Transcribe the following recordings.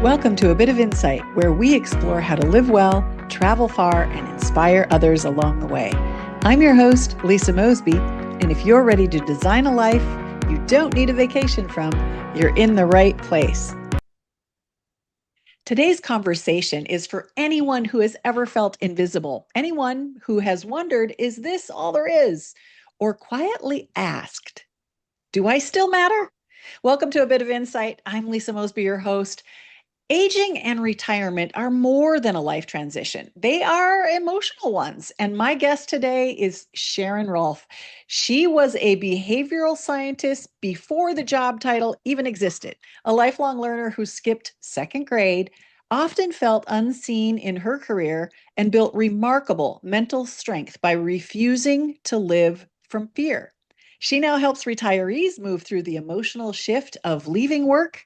Welcome to A Bit of Insight, where we explore how to live well, travel far, and inspire others along the way. I'm your host, Lisa Mosbey, and if you're ready to design a life you don't need a vacation from, you're in the right place. Today's conversation is for anyone who has ever felt invisible, anyone who has wondered, is this all there is? Or quietly asked, do I still matter? Welcome to A Bit of Insight. I'm Lisa Mosbey, your host. Aging and retirement are more than a life transition. They are emotional ones. And my guest today is Sharon Rolph. She was a behavioral scientist before the job title even existed, a lifelong learner who skipped second grade, often felt unseen in her career, and built remarkable mental strength by refusing to live from fear. She now helps retirees move through the emotional shift of leaving work,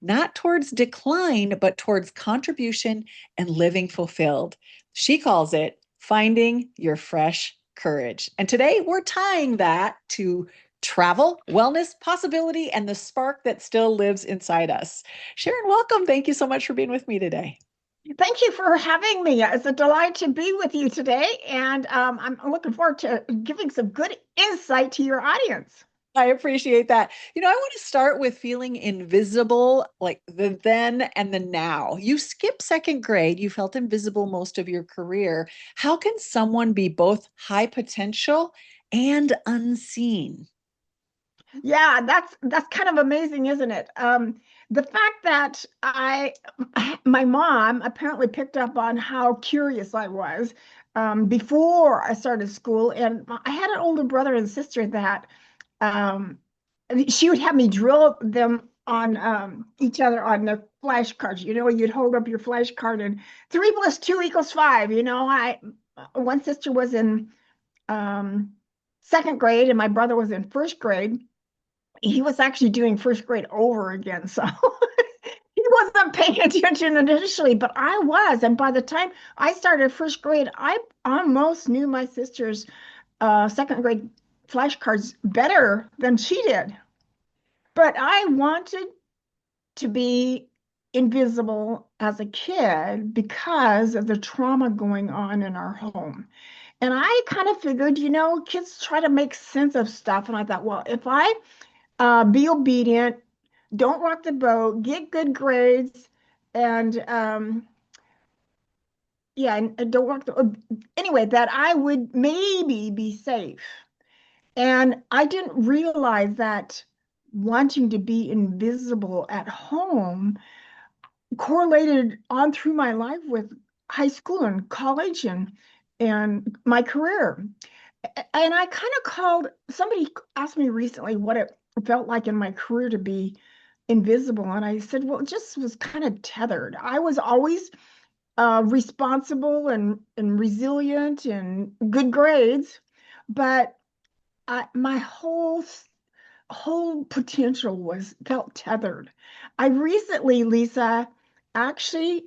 not towards decline, but towards contribution and living fulfilled. She calls it finding your fresh courage. And today we're tying that to travel, wellness, possibility, and the spark that still lives inside us. Sharon, welcome. Thank you so much for being with me today. Thank you for having me. It's a delight to be with you today, and I'm looking forward to giving some good insight to your audience. I appreciate that. I want to start with feeling invisible, like the then and the now. You skipped second grade, you felt invisible most of your career. How can someone be both high potential and unseen? Yeah, that's kind of amazing, isn't it? The fact that my mom apparently picked up on how curious I was before I started school, and I had an older brother and sister that um, she would have me drill them on each other on the flashcards. You'd hold up your flashcard and 3 + 2 = 5. I one sister was in um, second grade and my brother was in first grade. He was actually doing first grade over again, so he wasn't paying attention initially, but I was. And by the time I started first grade, I almost knew my sister's second grade flashcards better than she did. But I wanted to be invisible as a kid because of the trauma going on in our home. And I kind of figured, kids try to make sense of stuff. And I thought, well, if I be obedient, don't rock the boat, get good grades, and yeah, and don't rock the anyway, that I would maybe be safe. And I didn't realize that wanting to be invisible at home correlated on through my life with high school and college and my career. And I kind of called, somebody asked me recently what it felt like in my career to be invisible. And I said, well, it just was kind of tethered. I was always responsible and resilient and good grades, but my whole potential was felt tethered. I recently, Lisa, actually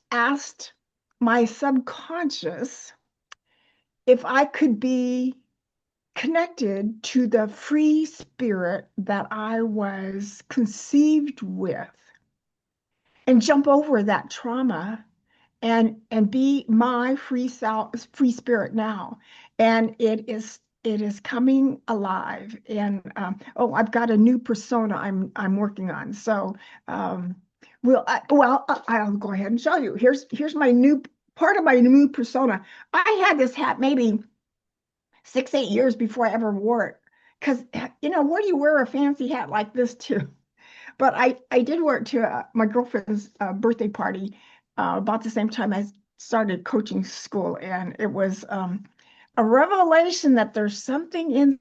asked my subconscious if I could be connected to the free spirit that I was conceived with and jump over that trauma and be my free spirit now. And it is coming alive. And oh, I've got a new persona I'm working on. So I'll go ahead and show you. Here's my new part of my new persona. I had this hat maybe 6, 8 years before I ever wore it. Because, where do you wear a fancy hat like this to? But I did wear it to my girlfriend's birthday party about the same time I started coaching school. And it was a revelation that there's something in.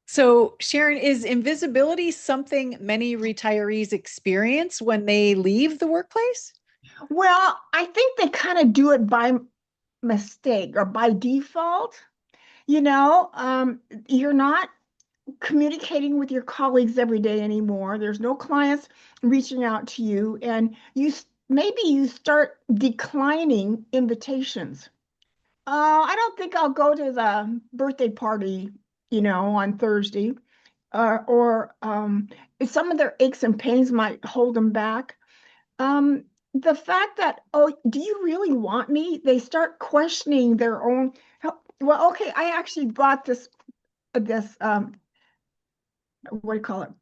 So, Sharon, is invisibility something many retirees experience when they leave the workplace? Well, I think they kind of do it by mistake or by default. You're not communicating with your colleagues every day anymore. There's no clients reaching out to you, and maybe you start declining invitations. I don't think I'll go to the birthday party, on Thursday. or some of their aches and pains might hold them back. The fact that, oh, do you really want me? They start questioning their own. Well, okay, I actually bought this what do you call it?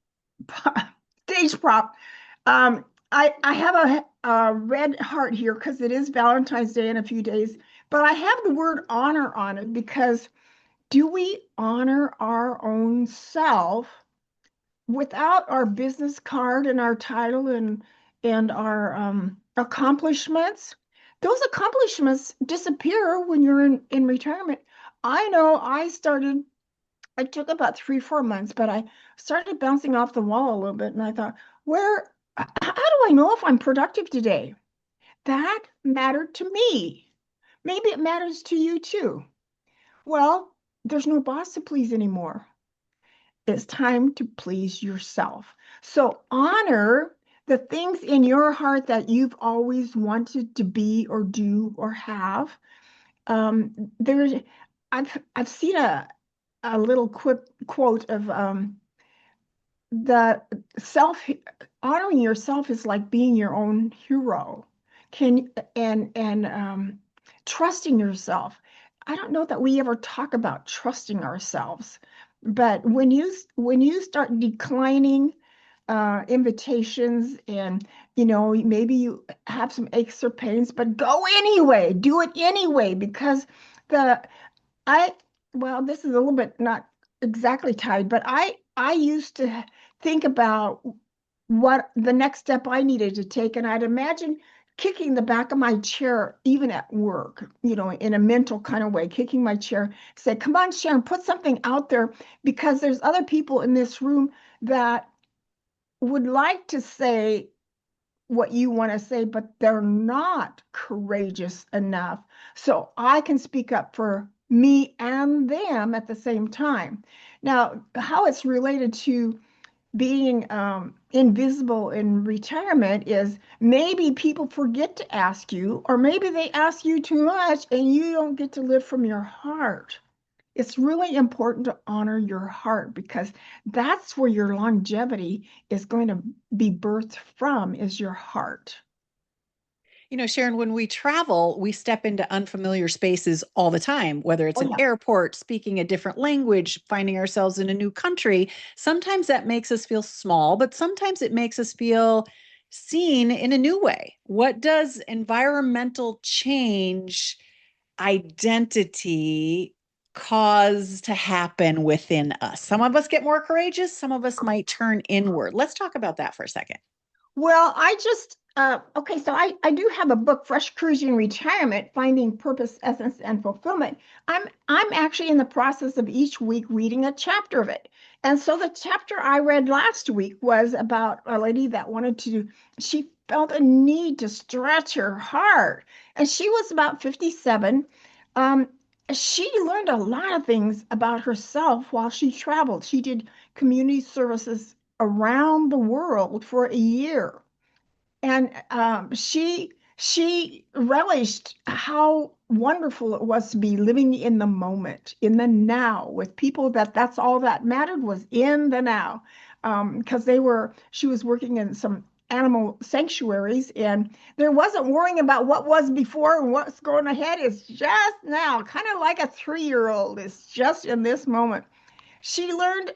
Stage prop. I have a red heart here because it is Valentine's Day in a few days, but I have the word honor on it because do we honor our own self without our business card and our title and our accomplishments? Those accomplishments disappear when you're in retirement. I know I took about 3, 4 months, but I started bouncing off the wall a little bit. And I thought, how do I know if I'm productive today? That mattered to me. Maybe it matters to you too. Well, there's no boss to please anymore. It's time to please yourself. So honor the things in your heart that you've always wanted to be or do or have. There's, I've seen a little quote of the self honoring yourself is like being your own hero. Can and trusting yourself. I don't know that we ever talk about trusting ourselves, but when you start declining invitations and maybe you have some aches or pains, but go anyway, do it anyway because the I, well, this is a little bit not exactly tied, but I used to think about what the next step I needed to take, and I'd imagine kicking the back of my chair, even at work, in a mental kind of way, kicking my chair, say, "Come on, Sharon, put something out there," because there's other people in this room that would like to say what you want to say, but they're not courageous enough. So I can speak up for me and them at the same time. Now, how it's related to being invisible in retirement is maybe people forget to ask you, or maybe they ask you too much and you don't get to live from your heart. It's really important to honor your heart because that's where your longevity is going to be birthed from, is your heart. Sharon, when we travel, we step into unfamiliar spaces all the time, whether it's Oh, an yeah. airport, speaking a different language, finding ourselves in a new country. Sometimes that makes us feel small, but sometimes it makes us feel seen in a new way. What does environmental change identity cause to happen within us? Some of us get more courageous, some of us might turn inward. Let's talk about that for a second. Well, okay, so I do have a book, Fresh Cruising Retirement, Finding Purpose, Essence, and Fulfillment. I'm actually in the process of each week reading a chapter of it. And so the chapter I read last week was about a lady that she felt a need to stretch her heart. And she was about 57. Um, she learned a lot of things about herself while she traveled. She did community services around the world for a year, and she relished how wonderful it was to be living in the moment, in the now, with people that's all that mattered was in the now, because she was working in some animal sanctuaries, and there wasn't worrying about what was before and what's going ahead. It's just now, kind of like a 3-year-old. It's just in this moment. She learned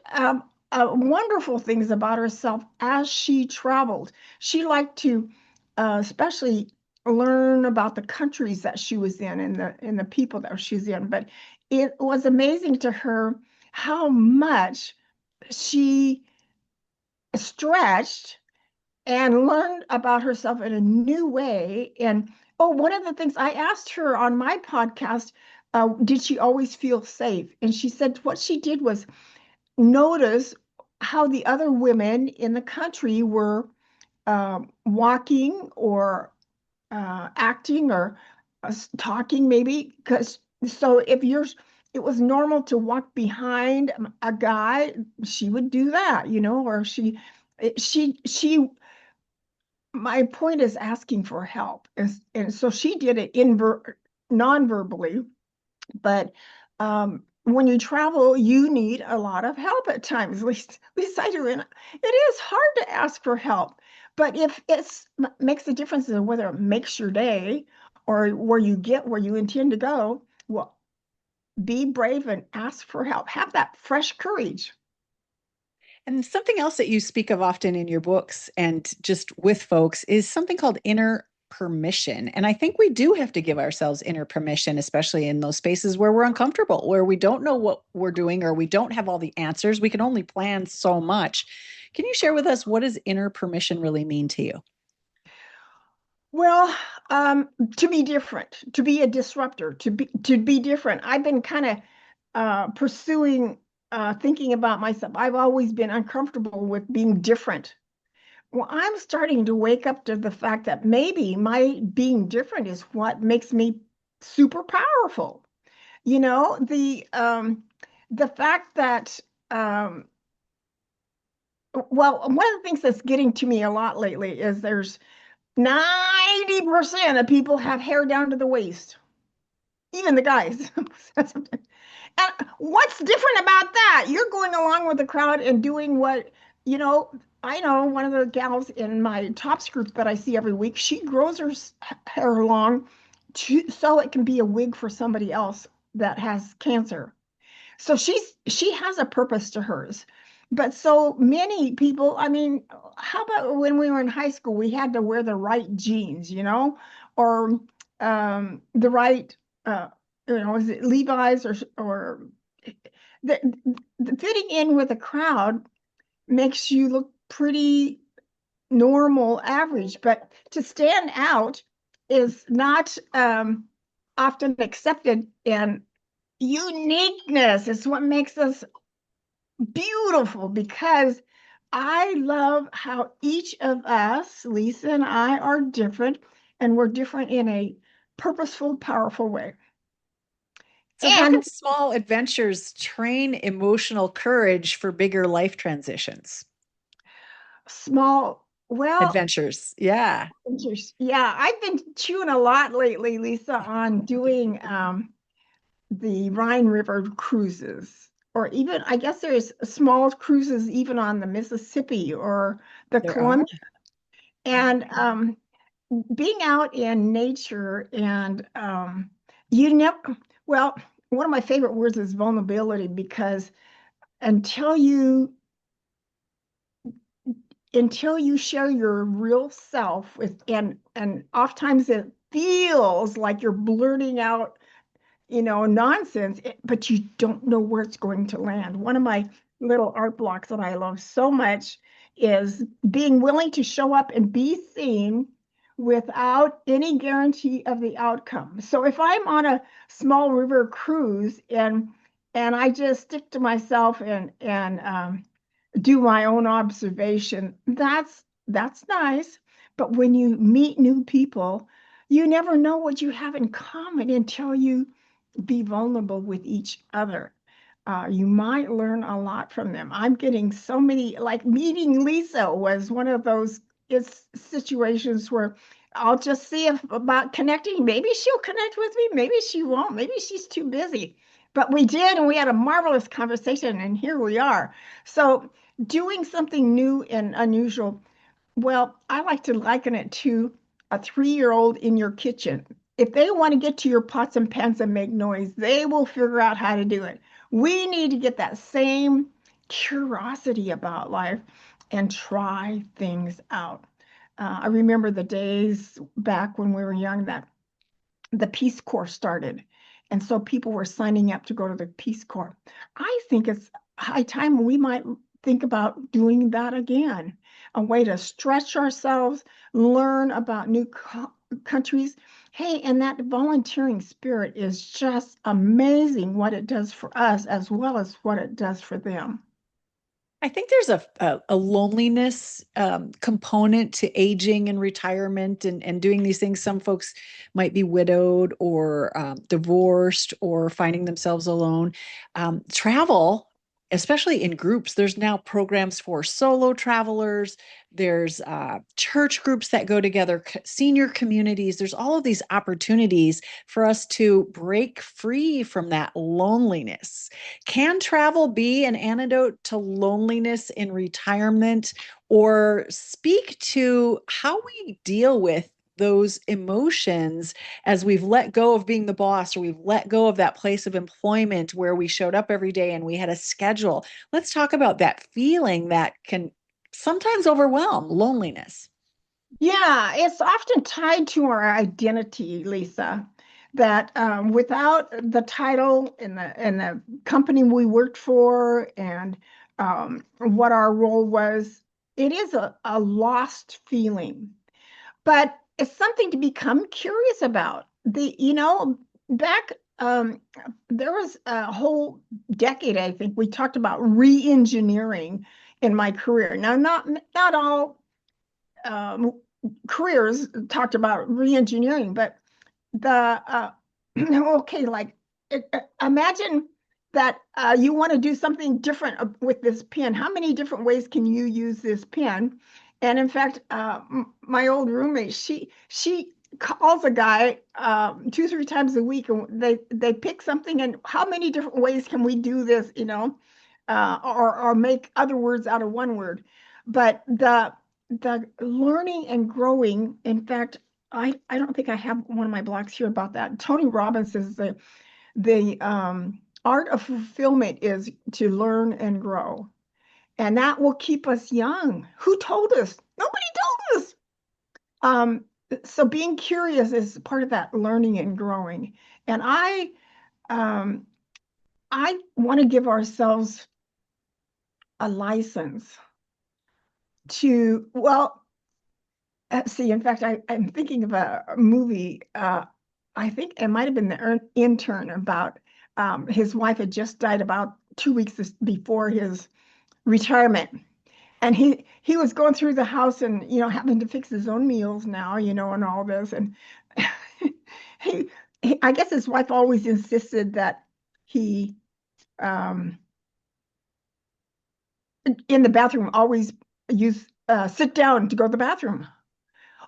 wonderful things about herself as she traveled. She liked to, especially, learn about the countries that she was in and the people that she was in. But it was amazing to her how much she stretched and learned about herself in a new way. And oh, one of the things I asked her on my podcast, did she always feel safe? And she said what she did was notice how the other women in the country were walking or acting or talking, maybe. Because so if it was normal to walk behind a guy, she would do that, or she. My point is asking for help, and so she did it non-verbally, but when you travel, you need a lot of help at times. At least I do. And it is hard to ask for help. But if it makes a difference in whether it makes your day or where you get where you intend to go, well, be brave and ask for help. Have that fresh courage. And something else that you speak of often in your books and just with folks is something called inner permission. And I think we do have to give ourselves inner permission, especially in those spaces where we're uncomfortable, where we don't know what we're doing or we don't have all the answers. We can only plan so much. Can you share with us what does inner permission really mean to you? Well, to be different, to be a disruptor, to be different. I've been kind of pursuing thinking about myself. I've always been uncomfortable with being different. Well, I'm starting to wake up to the fact that maybe my being different is what makes me super powerful. You know, the fact that well, one of the things that's getting to me a lot lately is there's 90% of people have hair down to the waist, even the guys. And what's different about that? You're going along with the crowd and doing what, you know, I know one of the gals in my tops group that I see every week, she grows her hair long so it can be a wig for somebody else that has cancer. So she has a purpose to hers. But so many people, I mean, how about when we were in high school, we had to wear the right jeans, or the right, uh, is it Levi's or the, the fitting in with a crowd makes you look pretty normal, average, but to stand out is not often accepted, and uniqueness is what makes us beautiful because I love how each of us, Lisa and I, are different, and we're different in a purposeful, powerful way. So, how can And small adventures train emotional courage for bigger life transitions? small, well, Adventures. Yeah. yeah, I've been chewing a lot lately, Lisa, on doing the Rhine River cruises, or even I guess there's small cruises even on the Mississippi or the There are. Columbia. And being out in nature and you never, well, one of my favorite words is vulnerability because until you until you share your real self with and oftentimes it feels like you're blurting out nonsense, but you don't know where it's going to land. One of my little art blocks that I love so much is being willing to show up and be seen without any guarantee of the outcome. So if I'm on a small river cruise and I just stick to myself and do my own observation, that's nice. But when you meet new people, you never know what you have in common until you be vulnerable with each other. You might learn a lot from them. I'm getting so many, like meeting Lisa was one of those situations where I'll just see if about connecting. Maybe she'll connect with me, maybe she won't, maybe she's too busy. But we did, and we had a marvelous conversation, and here we are. So, doing something new and unusual, well, I like to liken it to a 3-year-old in your kitchen. If they want to get to your pots and pans and make noise, they will figure out how to do it. We need to get that same curiosity about life and try things out. I remember the days back when we were young that the Peace Corps started. And so people were signing up to go to the Peace Corps. I think it's high time we might think about doing that again, a way to stretch ourselves, learn about new countries. Hey, and that volunteering spirit is just amazing what it does for us as well as what it does for them. I think there's a loneliness component to aging and retirement and doing these things. Some folks might be widowed or divorced or finding themselves alone. Travel especially in groups. There's now programs for solo travelers. There's church groups that go together, senior communities. There's all of these opportunities for us to break free from that loneliness. Can travel be an antidote to loneliness in retirement, or speak to how we deal with those emotions as we've let go of being the boss, or we've let go of that place of employment where we showed up every day and we had a schedule? Let's talk about that feeling that can sometimes overwhelm loneliness. Yeah, it's often tied to our identity, Lisa. That without the title and the company we worked for and what our role was, it is a lost feeling. But it's something to become curious about. Back there was a whole decade, I think, we talked about re-engineering in my career. Now, not all um, careers talked about re-engineering, but the okay, like imagine that you want to do something different with this pen. How many different ways can you use this pen? And in fact, my old roommate, she calls a guy 2, 3 times a week, and they pick something. And how many different ways can we do this? Or make other words out of one word. But the learning and growing. In fact, I don't think I have one of my blogs here about that. Tony Robbins says the art of fulfillment is to learn and grow, and that will keep us young. Who told us? Nobody told us. Um, so being curious is part of that learning and growing. And um, I want to give ourselves a license to, well, see, in fact, I'm thinking of a movie. I think it might have been the intern about his wife had just died about 2 weeks before his retirement. And he was going through the house and, having to fix his own meals now, and all this. And he, I guess his wife always insisted that he, um, in the bathroom, always use sit down to go to the bathroom.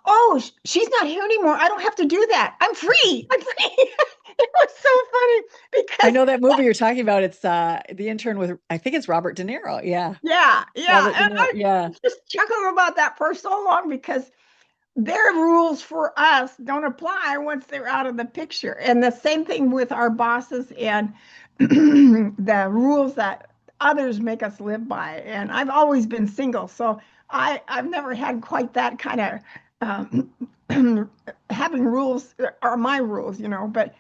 Oh, she's not here anymore. I don't have to do that. I'm free. I'm free. It was so funny I because, know that movie you're talking about. It's The Intern with, I think it's Robert De Niro. Yeah. yeah, yeah. Robert De And Niro. I Yeah. just chuckled about that for so long because their rules for us don't apply once they're out of the picture. And the same thing with our bosses and the rules that others make us live by. And I've always been single, so I've never had quite that kind of having rules are my rules, but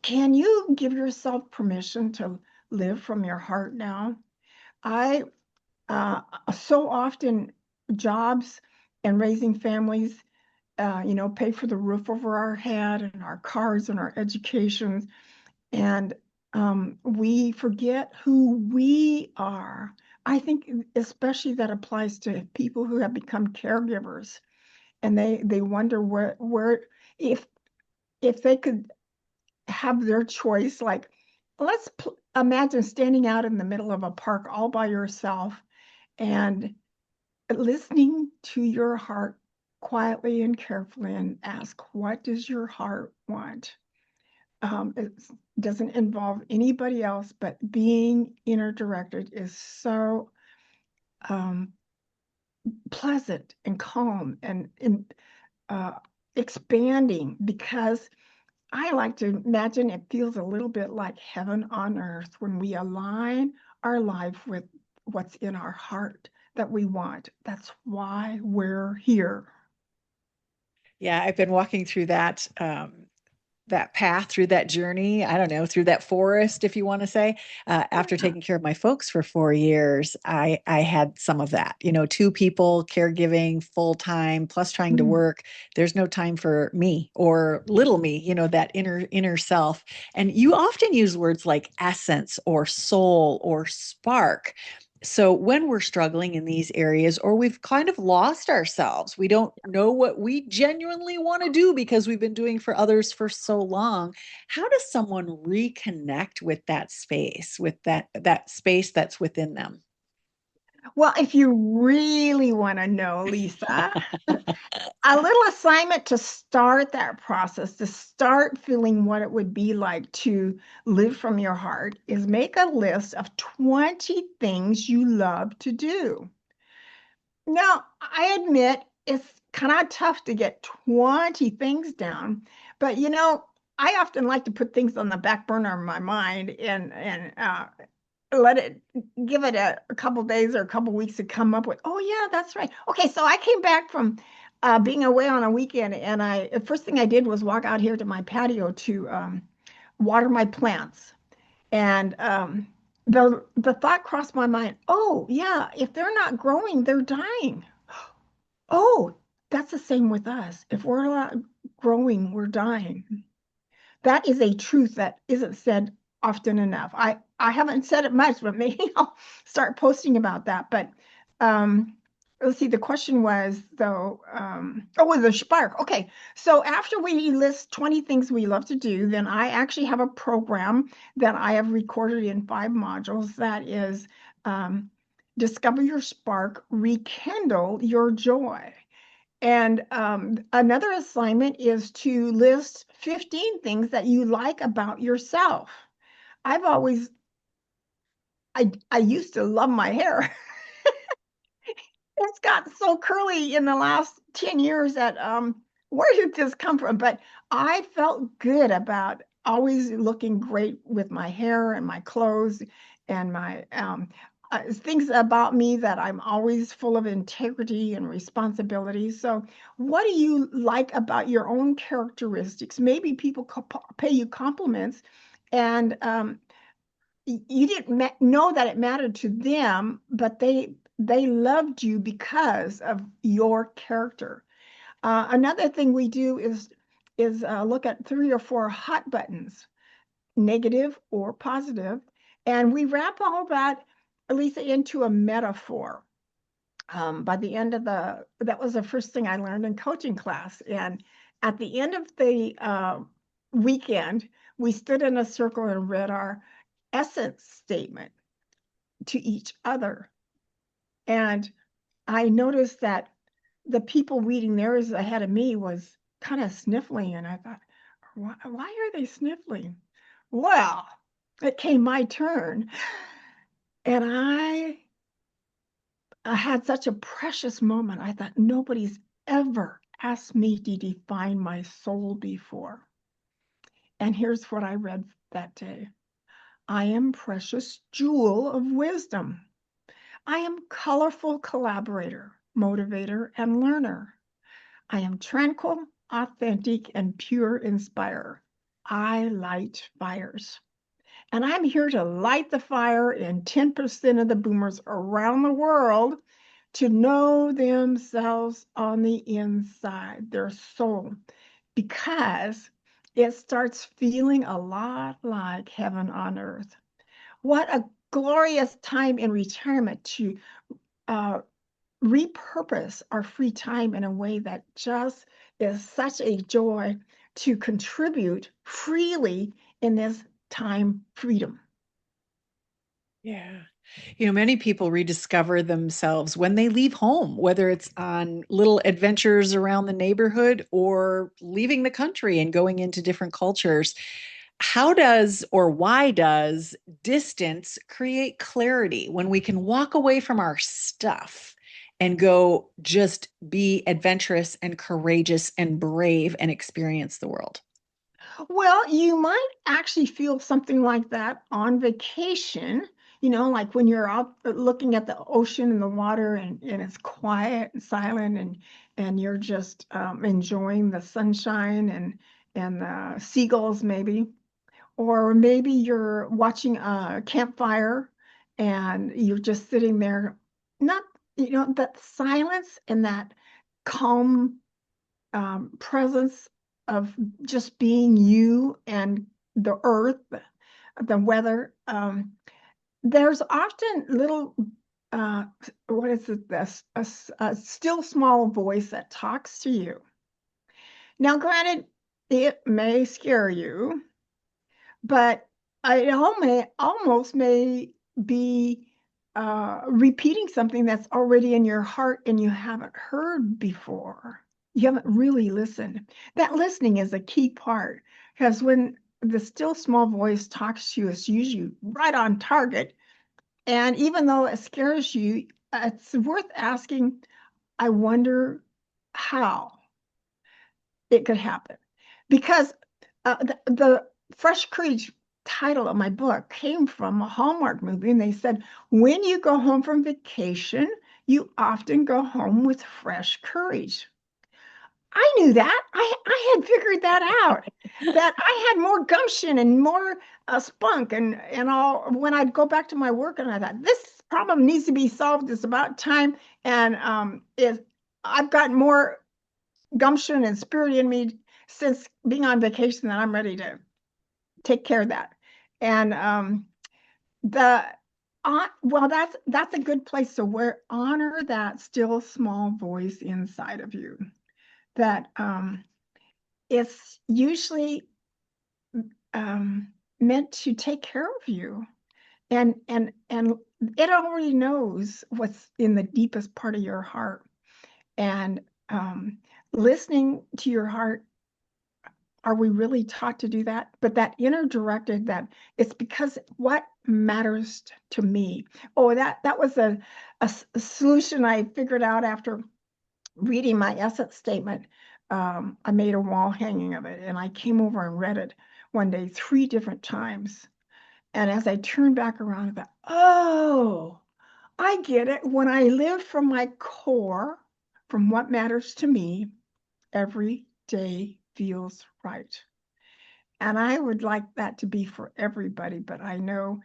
can you give yourself permission to live from your heart now? I uh, so often jobs and raising families, pay for the roof over our head and our cars and our educations, and we forget who we are. I think especially that applies to people who have become caregivers, and they wonder where if they could have their choice, like let's imagine standing out in the middle of a park all by yourself and listening to your heart quietly and carefully and ask, what does your heart want? It doesn't involve anybody else, but being inner directed is so um, pleasant and calm and uh, expanding, because I like to imagine it feels a little bit like heaven on earth when we align our life with what's in our heart that we want. That's why we're here. Yeah. I've been walking through that path, through that journey, I don't know, through that forest, if you want to say. After Yeah. taking care of my folks for 4 years, I had some of that, two people caregiving full time plus trying to Mm. work. There's no time for me or little me, that inner self. And you often use words like essence or soul or spark. So when we're struggling in these areas, or we've kind of lost ourselves, we don't know what we genuinely want to do because we've been doing for others for so long. How does someone reconnect with that space, with that space that's within them? Well, if you really want to know, Lisa, a little assignment to start that process, to start feeling what it would be like to live from your heart, is make a list of 20 things you love to do. Now, I admit it's kind of tough to get 20 things down, but I often like to put things on the back burner of my mind and let it give it a couple days or a couple weeks to come up with, oh yeah, that's right. Okay, so I came back from being away on a weekend, and I the first thing I did was walk out here to my patio to water my plants. And the thought crossed my mind, oh yeah, if they're not growing, they're dying. Oh, that's the same with us. If we're not growing, we're dying. That is a truth that isn't said often enough. I haven't said it much, but maybe I'll start posting about that. But um, let's see. The question was though. Oh, the spark. Okay, so after we list 20 things we love to do, then I actually have a program that I have recorded in 5 modules. That is, um, discover your spark, rekindle your joy. And another assignment is to list 15 things that you like about yourself. I've always, I used to love my hair. It's got so curly in the last 10 years that where did this come from? But I felt good about always looking great with my hair and my clothes and my things about me, that I'm always full of integrity and responsibility. So what do you like about your own characteristics? Maybe people pay you compliments, and you didn't know that it mattered to them, but they loved you because of your character. Another thing we do is look at 3 or 4 hot buttons, negative or positive, and we wrap all that, Lisa, into a metaphor. By the end of that was the first thing I learned in coaching class, and at the end of the weekend, we stood in a circle and read our essence statement to each other. And I noticed that the people reading theirs ahead of me was kind of sniffling. And I thought, why are they sniffling? Well, it came my turn. And I had such a precious moment. I thought, nobody's ever asked me to define my soul before. And here's what I read that day: I am precious jewel of wisdom. I am colorful collaborator, motivator, and learner. I am tranquil, authentic, and pure inspirer. I light fires. And I'm here to light the fire in 10% of the boomers around the world to know themselves on the inside, their soul, because it starts feeling a lot like heaven on earth. What a glorious time in retirement to uh, repurpose our free time in a way that just is such a joy to contribute freely in this time freedom. Yeah. Many people rediscover themselves when they leave home, whether it's on little adventures around the neighborhood or leaving the country and going into different cultures. How does or why does distance create clarity when we can walk away from our stuff and go just be adventurous and courageous and brave and experience the world? Well, you might actually feel something like that on vacation, like when you're out looking at the ocean and the water, and it's quiet and silent, and you're just enjoying the sunshine and the seagulls maybe. Or maybe you're watching a campfire and you're just sitting there, not, that silence and that calm presence of just being you and the earth, the weather. There's often little uh, what is it? This a still small voice that talks to you. Now, granted, it may scare you, but almost may be repeating something that's already in your heart and you haven't heard before. You haven't really listened. That listening is a key part because when the still small voice talks to you, it's usually right on target. And even though it scares you, it's worth asking, I wonder how it could happen. Because the Fresh Courage title of my book came from a Hallmark movie, and they said, when you go home from vacation, you often go home with fresh courage. I knew that. I had figured that out, that I had more gumption and more spunk and all when I'd go back to my work, and I thought, this problem needs to be solved. It's about time. And I've got more gumption and spirit in me since being on vacation that I'm ready to take care of that. And the well, that's a good place to where honor that still small voice inside of you that it's usually meant to take care of you, and it already knows what's in the deepest part of your heart. And listening to your heart, are we really taught to do that? But that inner directed, that it's because what matters to me. Oh, that was a solution I figured out after reading my essence statement. I made a wall hanging of it, and I came over and read it one day 3 different times. And as I turned back around, I thought, oh, I get it. When I live from my core, from what matters to me, every day feels right. And I would like that to be for everybody, but I know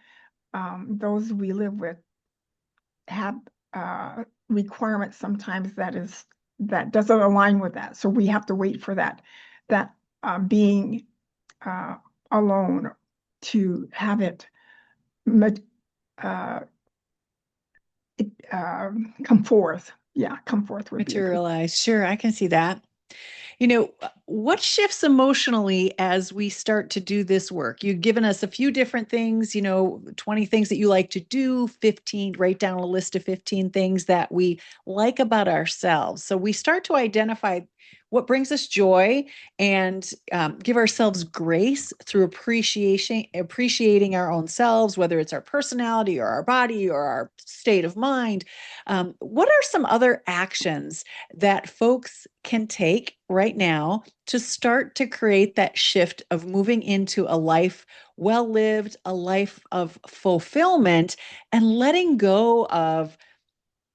those we live with have requirements sometimes that doesn't align with that. So we have to wait for that being uh, alone to have uh, it come forth. Yeah, come forth would be a good. Materialize. Sure, I can see that. What shifts emotionally as we start to do this work? You've given us a few different things, 20 things that you like to do, 15, write down a list of 15 things that we like about ourselves. So we start to identify what brings us joy and give ourselves grace through appreciating our own selves, whether it's our personality or our body or our state of mind. What are some other actions that folks can take right now to start to create that shift of moving into a life well lived, a life of fulfillment, and letting go of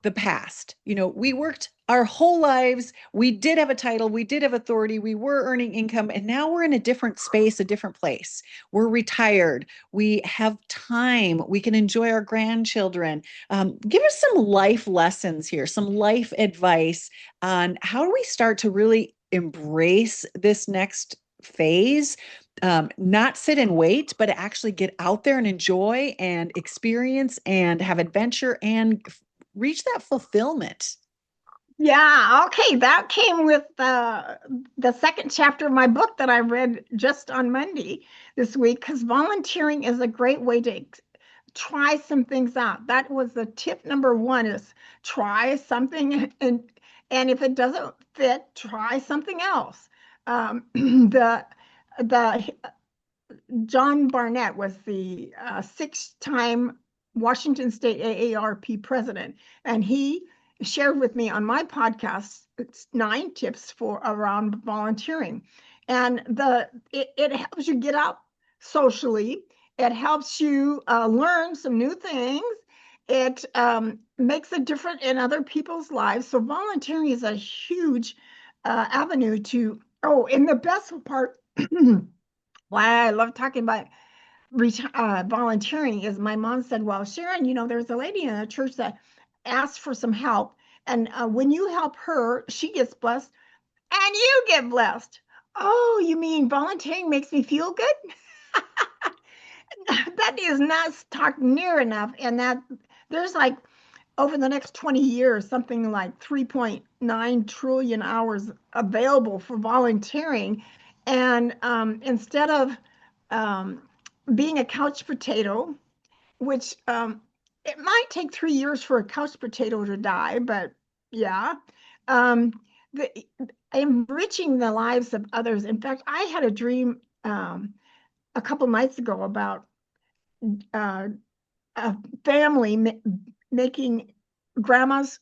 the past? We worked our whole lives. We did have a title, we did have authority, we were earning income, and now we're in a different space, a different place. We're retired, we have time, we can enjoy our grandchildren. Give us some life lessons here, some life advice on how do we start to really embrace this next phase, not sit and wait, but actually get out there and enjoy and experience and have adventure and reach that fulfillment. Yeah, okay. That came with the second chapter of my book that I read just on Monday this week, because volunteering is a great way to try some things out. That was the tip number one, is try something, and if it doesn't fit, try something else. The John Barnett was the 6-time Washington State AARP president, and he shared with me on my podcast it's 9 tips for around volunteering. And it helps you get out socially. It helps you learn some new things. It makes a difference in other people's lives. So volunteering is a huge avenue to. Oh, and the best part why I love talking about volunteering is my mom said, well, Sharon, there's a lady in a church that asked for some help. And when you help her, she gets blessed and you get blessed. Oh, you mean volunteering makes me feel good? That is not talked near enough. And that there's like over the next 20 years, something like 3.9 trillion hours available for volunteering. And instead of um, being a couch potato, which it might take 3 years for a couch potato to die, but yeah, um, the, enriching the lives of others. In fact, I had a dream a couple nights ago about uh, a family making grandma's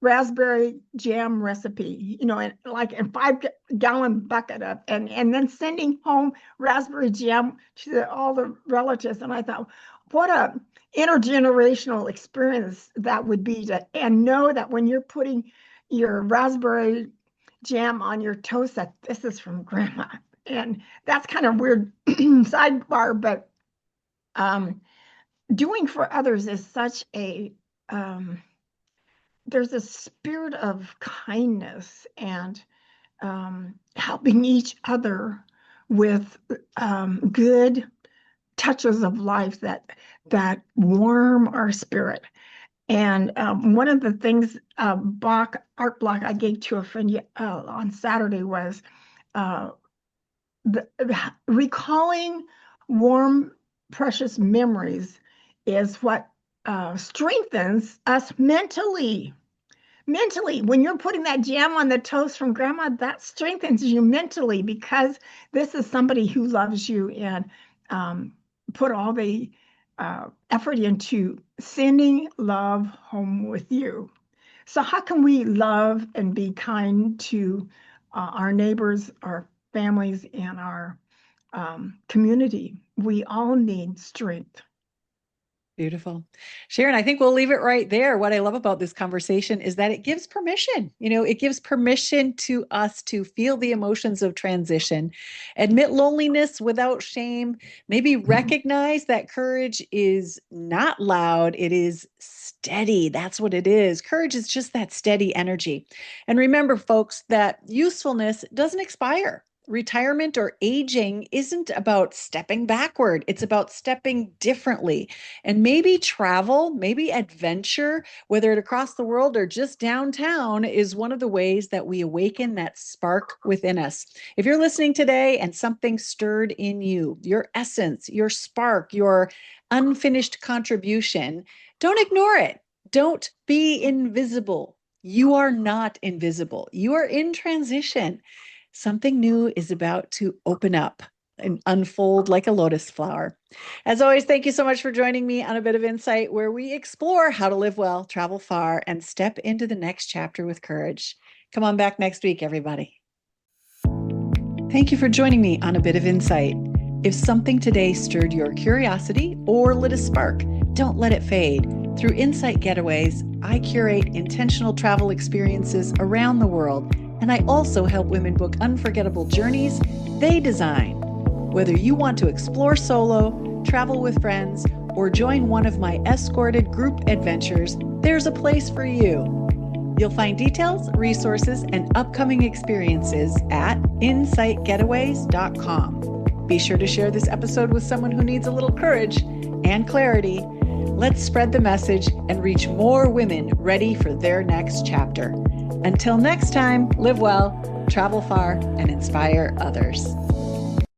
raspberry jam recipe, and like a 5 gallon bucket of, and then sending home raspberry jam to all the relatives. And I thought, what a intergenerational experience that would be to, and know that when you're putting your raspberry jam on your toast, that this is from grandma. And that's kind of weird sidebar, but um, doing for others is such a there's a spirit of kindness and helping each other with good touches of life that warm our spirit. And one of the things art block I gave to a friend on Saturday was uh, recalling warm, precious memories is what strengthens us mentally. Mentally, when you're putting that jam on the toast from grandma, that strengthens you mentally because this is somebody who loves you and put all the effort into sending love home with you. So, how can we love and be kind to our neighbors, our families, and our community? We all need strength. Beautiful. Sharon, I think we'll leave it right there. What I love about this conversation is that it gives permission. It gives permission to us to feel the emotions of transition, admit loneliness without shame, maybe recognize that courage is not loud, it is steady. That's what it is. Courage is just that steady energy. And remember, folks, that usefulness doesn't expire. Retirement or aging isn't about stepping backward. It's about stepping differently. And maybe travel, maybe adventure, whether it across the world or just downtown, is one of the ways that we awaken that spark within us. If you're listening today and something stirred in you, your essence, your spark, your unfinished contribution, don't ignore it. Don't be invisible. You are not invisible. You are in transition. Something new is about to open up and unfold like a lotus flower. As always, thank you so much for joining me on A Bit of Insight, where we explore how to live well, travel far, and step into the next chapter with courage. Come on back next week, everybody. Thank you for joining me on A Bit of Insight. If something today stirred your curiosity or lit a spark, don't let it fade. Through Insight Getaways, I curate intentional travel experiences around the world, and I also help women book unforgettable journeys they design. Whether you want to explore solo, travel with friends, or join one of my escorted group adventures, there's a place for you. You'll find details, resources, and upcoming experiences at insightgetaways.com. Be sure to share this episode with someone who needs a little courage and clarity. Let's spread the message and reach more women ready for their next chapter. Until next time, live well, travel far, and inspire others.